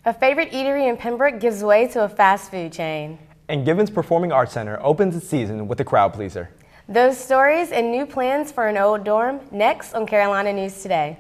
A favorite eatery in Pembroke gives way to a fast food chain. And Givens Performing Arts Center opens its season with a crowd pleaser. Those stories and new plans for an old dorm next on Carolina News Today.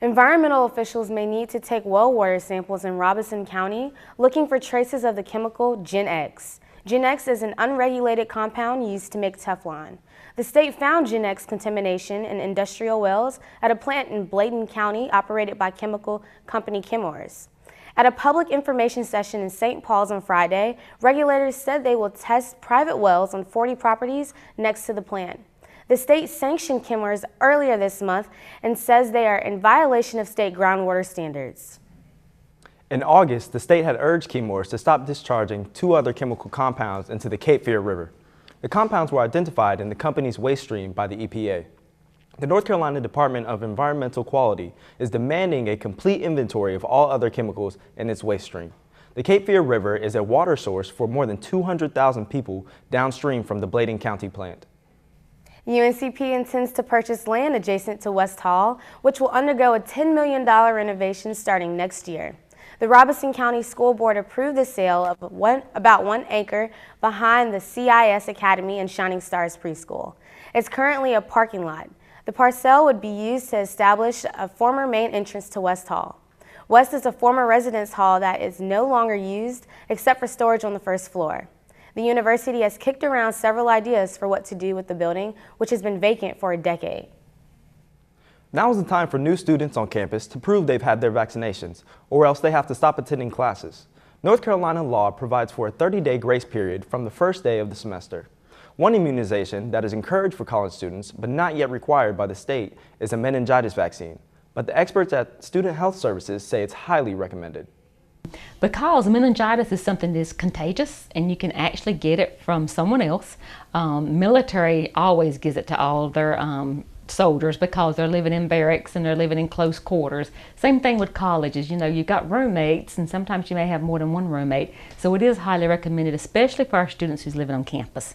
Environmental officials may need to take well water samples in Robeson County looking for traces of the chemical Gen X. Gen X is an unregulated compound used to make Teflon. The state found Gen X contamination in industrial wells at a plant in Bladen County operated by chemical company Chemours. At a public information session in St. Paul's on Friday, regulators said they will test private wells on 40 properties next to the plant. The state sanctioned Chemours earlier this month and says they are in violation of state groundwater standards. In August, the state had urged Chemours to stop discharging 2 other chemical compounds into the Cape Fear River. The compounds were identified in the company's waste stream by the EPA. The North Carolina Department of Environmental Quality is demanding a complete inventory of all other chemicals in its waste stream. The Cape Fear River is a water source for more than 200,000 people downstream from the Bladen County plant. UNCP intends to purchase land adjacent to West Hall, which will undergo a $10 million renovation starting next year. The Robeson County School Board approved the sale of about 1 acre behind the CIS Academy and Shining Stars Preschool. It's currently a parking lot. The parcel would be used to establish a former main entrance to West Hall. West is a former residence hall that is no longer used except for storage on the first floor. The university has kicked around several ideas for what to do with the building, which has been vacant for a decade. Now is the time for new students on campus to prove they've had their vaccinations, or else they have to stop attending classes. North Carolina law provides for a 30-day grace period from the first day of the semester. One immunization that is encouraged for college students, but not yet required by the state, is a meningitis vaccine. But the experts at Student Health Services say it's highly recommended. Because meningitis is something that's contagious and you can actually get it from someone else. Military always gives it to all their soldiers because they're living in barracks and they're living in close quarters. Same thing with colleges. You know, you've got roommates and sometimes you may have more than one roommate. So it is highly recommended, especially for our students who's living on campus.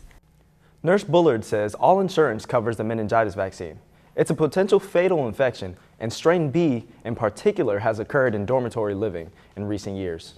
Nurse Bullard says all insurance covers the meningitis vaccine. It's a potential fatal infection, and strain B in particular has occurred in dormitory living in recent years.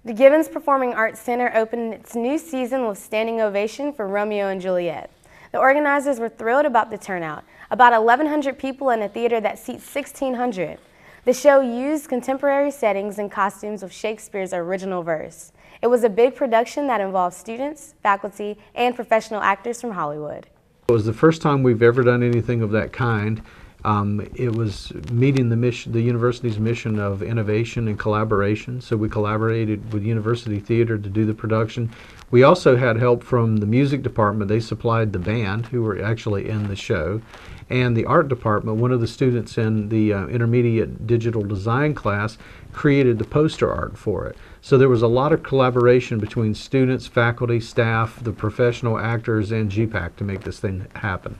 The Givens Performing Arts Center opened its new season with standing ovation for Romeo and Juliet. The organizers were thrilled about the turnout, about 1,100 people in a theater that seats 1,600. The show used contemporary settings and costumes of Shakespeare's original verse. It was a big production that involved students, faculty, and professional actors from Hollywood. It was the first time we've ever done anything of that kind. It was meeting the university's mission of innovation and collaboration, so we collaborated with University Theater to do the production. We also had help from the music department. They supplied the band, who were actually in the show, and the art department. One of the students in the intermediate digital design class created the poster art for it. So there was a lot of collaboration between students, faculty, staff, the professional actors, and GPAC to make this thing happen.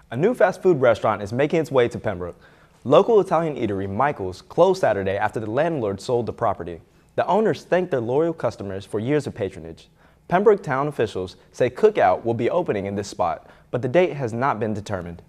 A new fast food restaurant is making its way to Pembroke. Local Italian eatery Michael's closed Saturday after the landlord sold the property. The owners thanked their loyal customers for years of patronage. Pembroke town officials say Cookout will be opening in this spot, but the date has not been determined.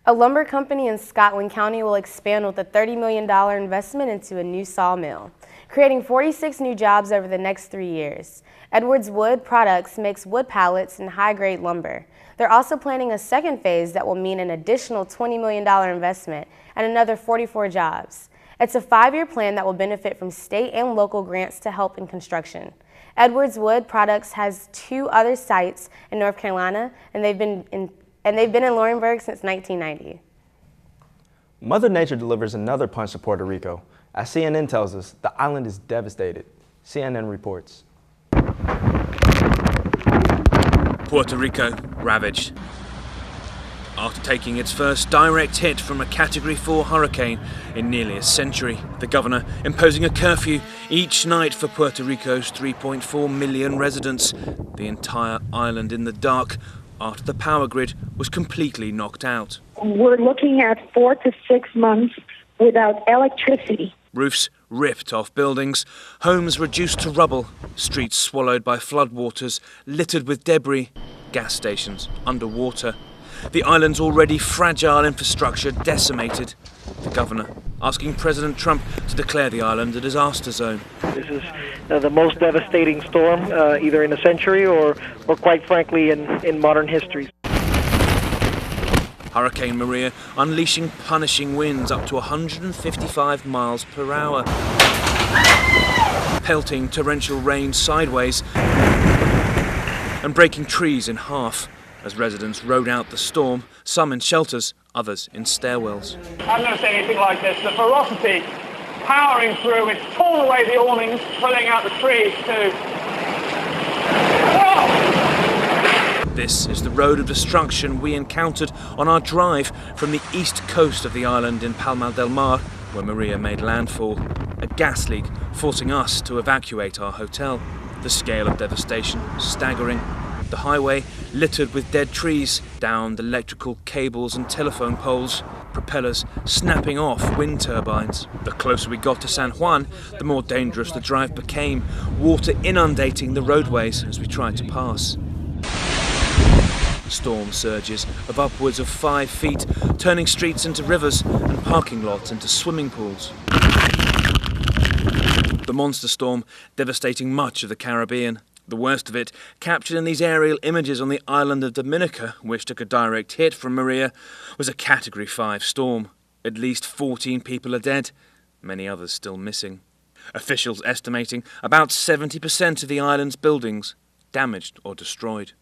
A lumber company in Scotland County will expand with a $30 million investment into a new sawmill, creating 46 new jobs over the next 3 years. Edwards Wood Products makes wood pallets and high-grade lumber. They're also planning a second phase that will mean an additional $20 million investment and another 44 jobs. It's a 5-year plan that will benefit from state and local grants to help in construction. Edwards Wood Products has 2 other sites in North Carolina, and they've been in Laurinburg since 1990. Mother Nature delivers another punch to Puerto Rico. As CNN tells us, the island is devastated. CNN reports. Puerto Rico ravaged. After taking its first direct hit from a Category 4 hurricane in nearly a century, the governor imposing a curfew each night for Puerto Rico's 3.4 million residents, the entire island in the dark after the power grid was completely knocked out. We're looking at 4 to 6 months without electricity. Roofs ripped off buildings, homes reduced to rubble, streets swallowed by floodwaters, littered with debris, gas stations underwater. The island's already fragile infrastructure decimated. The governor asking President Trump to declare the island a disaster zone. This is the most devastating storm either in a century or quite frankly in modern history. Hurricane Maria unleashing punishing winds up to 155 miles per hour. Pelting torrential rain sideways and breaking trees in half as residents rode out the storm, some in shelters, others in stairwells. I've never seen anything like this. The ferocity powering through, it's pulling away the awnings, pulling out the trees too. This is the road of destruction we encountered on our drive from the east coast of the island in Palma del Mar, where Maria made landfall. A gas leak forcing us to evacuate our hotel. The scale of devastation staggering. The highway littered with dead trees, downed electrical cables and telephone poles, propellers snapping off wind turbines. The closer we got to San Juan, the more dangerous the drive became, water inundating the roadways as we tried to pass. Storm surges of upwards of 5 feet, turning streets into rivers and parking lots into swimming pools. The monster storm devastating much of the Caribbean. The worst of it, captured in these aerial images on the island of Dominica, which took a direct hit from Maria, was a Category 5 storm. At least 14 people are dead, many others still missing. Officials estimating about 70% of the island's buildings damaged or destroyed.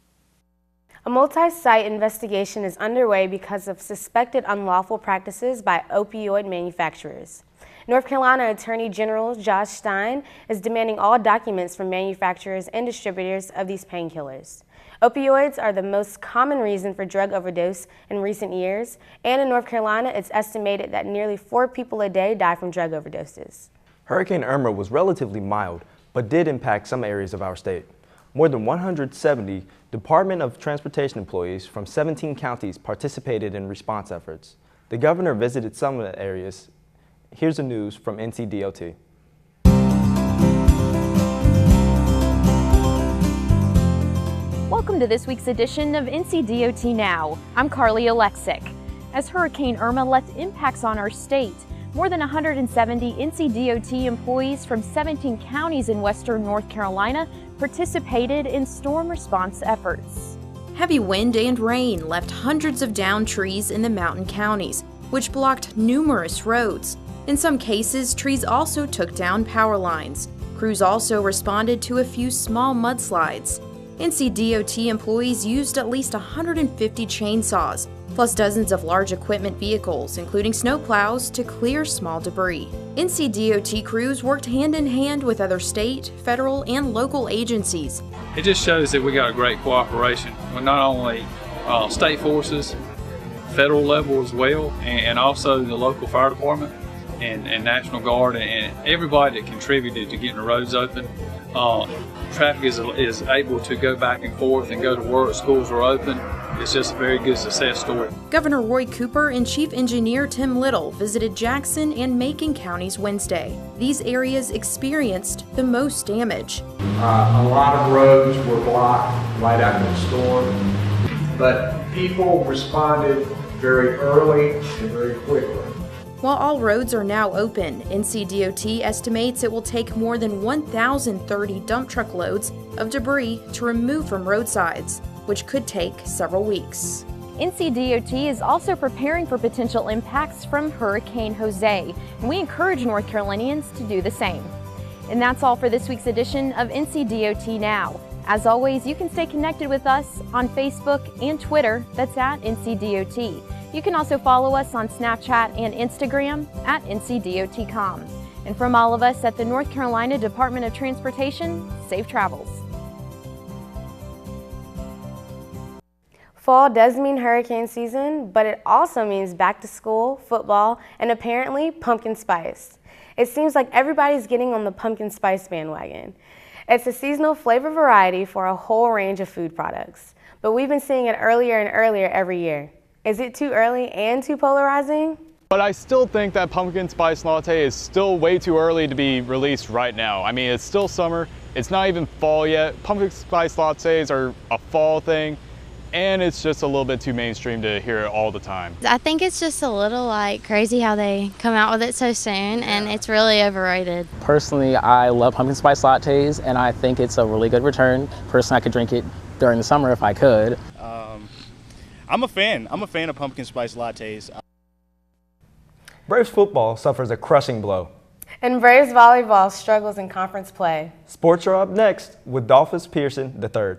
A multi-site investigation is underway because of suspected unlawful practices by opioid manufacturers. North Carolina Attorney General Josh Stein is demanding all documents from manufacturers and distributors of these painkillers. Opioids are the most common reason for drug overdose in recent years, and in North Carolina, it's estimated that nearly 4 people a day die from drug overdoses. Hurricane Irma was relatively mild, but did impact some areas of our state. More than 170 Department of Transportation employees from 17 counties participated in response efforts. The governor visited some of the areas. Here's the news from NCDOT. Welcome to this week's edition of NCDOT Now. I'm Carly Alexic. As Hurricane Irma left impacts on our state, more than 170 NCDOT employees from 17 counties in western North Carolina participated in storm response efforts. Heavy wind and rain left hundreds of downed trees in the mountain counties, which blocked numerous roads. In some cases, trees also took down power lines. Crews also responded to a few small mudslides. NCDOT employees used at least 150 chainsaws, plus dozens of large equipment vehicles, including snowplows, to clear small debris. NCDOT crews worked hand in hand with other state, federal, and local agencies. It just shows that we got a great cooperation with not only state forces, federal level as well, and also the local fire department and National Guard and everybody that contributed to getting the roads open. Traffic is able to go back and forth and go to work. Schools are open. It's just a very good success story. Governor Roy Cooper and Chief Engineer Tim Little visited Jackson and Macon counties Wednesday. These areas experienced the most damage. A lot of roads were blocked right after the storm, but people responded very early and very quickly. While all roads are now open, NCDOT estimates it will take more than 1,030 dump truck loads of debris to remove from roadsides, which could take several weeks. NCDOT is also preparing for potential impacts from Hurricane Jose, and we encourage North Carolinians to do the same. And that's all for this week's edition of NCDOT Now. As always, you can stay connected with us on Facebook and Twitter, that's at NCDOT. You can also follow us on Snapchat and Instagram at NCDOT.com. And from all of us at the North Carolina Department of Transportation, safe travels. Fall does mean hurricane season, but it also means back to school, football, and apparently pumpkin spice. It seems like everybody's getting on the pumpkin spice bandwagon. It's a seasonal flavor variety for a whole range of food products, but we've been seeing it earlier and earlier every year. Is it too early and too polarizing? But I still think that pumpkin spice latte is still way too early to be released right now. I mean, it's still summer. It's not even fall yet. Pumpkin spice lattes are a fall thing, and it's just a little bit too mainstream to hear it all the time. I think it's just a little like crazy how they come out with it so soon, and it's really overrated. Personally, I love pumpkin spice lattes, and I think it's a really good return. Personally, I could drink it during the summer if I could. I'm a fan of pumpkin spice lattes. Braves football suffers a crushing blow. And Braves volleyball struggles in conference play. Sports are up next with Dolphus Pearson III.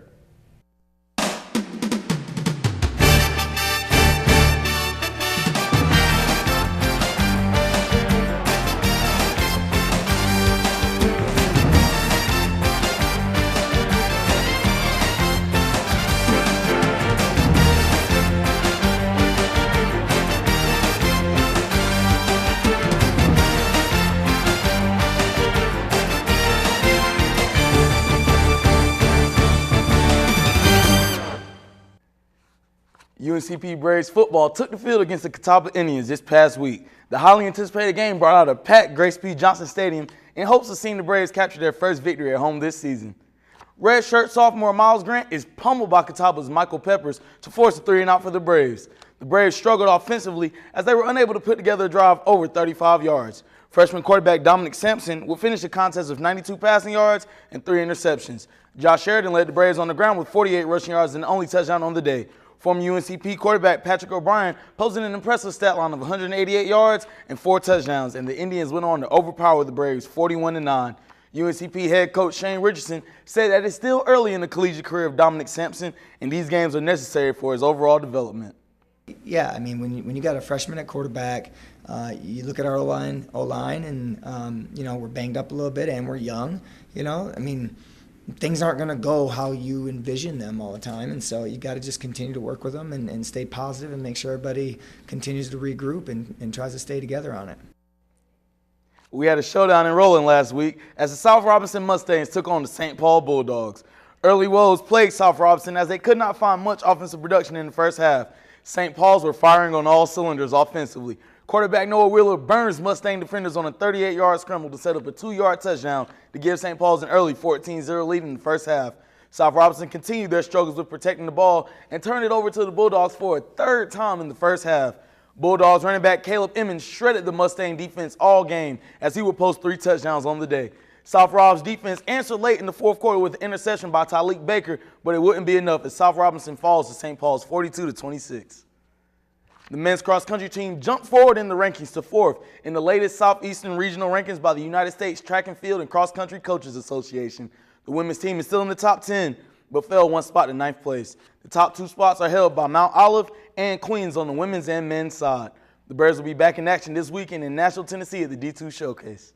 UNCP Braves football took the field against the Catawba Indians this past week. The highly anticipated game brought out a packed Grace P. Johnson Stadium in hopes of seeing the Braves capture their first victory at home this season. Red shirt sophomore Miles Grant is pummeled by Catawba's Michael Peppers to force a 3-and-out for the Braves. The Braves struggled offensively as they were unable to put together a drive over 35 yards. Freshman quarterback Dominic Sampson would finish the contest with 92 passing yards and 3 interceptions. Josh Sheridan led the Braves on the ground with 48 rushing yards and the only touchdown on the day. Former UNCP quarterback Patrick O'Brien posted an impressive stat line of 188 yards and 4 touchdowns, and the Indians went on to overpower the Braves 41-9. UNCP head coach Shane Richardson said that it's still early in the collegiate career of Dominic Sampson, and these games are necessary for his overall development. Yeah, I mean, when you got a freshman at quarterback, you look at our O-line, and you know, we're banged up a little bit, and we're young. You know, I mean, things aren't going to go how you envision them all the time, and so you got to just continue to work with them and stay positive and make sure everybody continues to regroup and tries to stay together on it. We had a showdown in Roland last week as the South Robinson Mustangs took on the St. Paul Bulldogs. Early woes plagued South Robinson as they could not find much offensive production in the first half. St. Paul's were firing on all cylinders offensively. Quarterback Noah Wheeler burns Mustang defenders on a 38-yard scramble to set up a 2-yard touchdown to give St. Paul's an early 14-0 lead in the first half. South Robinson continued their struggles with protecting the ball and turned it over to the Bulldogs for a third time in the first half. Bulldogs running back Caleb Emmons shredded the Mustang defense all game as he would post 3 touchdowns on the day. South Rob's defense answered late in the fourth quarter with an interception by Tyleek Baker, but it wouldn't be enough as South Robinson falls to St. Paul's 42-26. The men's cross-country team jumped forward in the rankings to 4th in the latest Southeastern Regional rankings by the United States Track and Field and Cross Country Coaches Association. The women's team is still in the top 10, but fell 1 spot to 9th place. The top 2 spots are held by Mount Olive and Queens on the women's and men's side. The Bears will be back in action this weekend in Nashville, Tennessee at the D2 Showcase.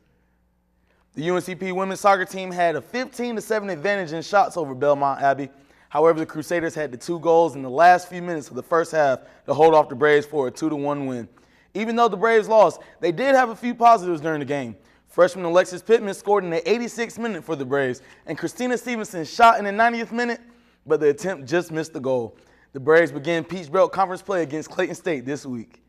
The UNCP women's soccer team had a 15-7 advantage in shots over Belmont Abbey. However, the Crusaders had the 2 goals in the last few minutes of the first half to hold off the Braves for a 2-1 win. Even though the Braves lost, they did have a few positives during the game. Freshman Alexis Pittman scored in the 86th minute for the Braves, and Christina Stevenson shot in the 90th minute, but the attempt just missed the goal. The Braves begin Peach Belt Conference play against Clayton State this week.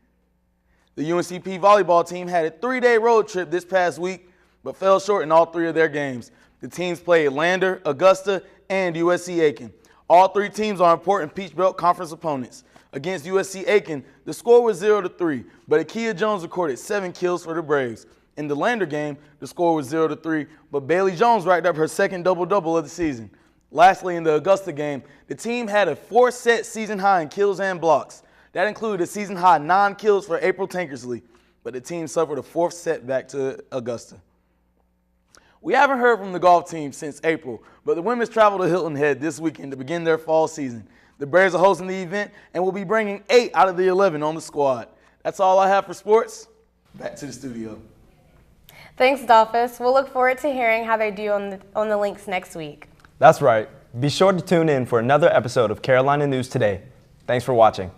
The UNCP volleyball team had a 3-day road trip this past week, but fell short in all 3 of their games. The teams played Lander, Augusta, and USC Aiken. All 3 teams are important Peach Belt Conference opponents. Against USC Aiken, the score was 0-3, but Akia Jones recorded 7 kills for the Braves. In the Lander game, the score was 0-3, but Bailey Jones racked up her second double-double of the season. Lastly, in the Augusta game, the team had a 4-set season high in kills and blocks. That included a season high 9 kills for April Tankersley, but the team suffered a 4th setback to Augusta. We haven't heard from the golf team since April, but the women's travel to Hilton Head this weekend to begin their fall season. The Braves are hosting the event and will be bringing 8 out of the 11 on the squad. That's all I have for sports. Back to the studio. Thanks, Dolphus. We'll look forward to hearing how they do on the links next week. That's right. Be sure to tune in for another episode of Carolina News Today. Thanks for watching.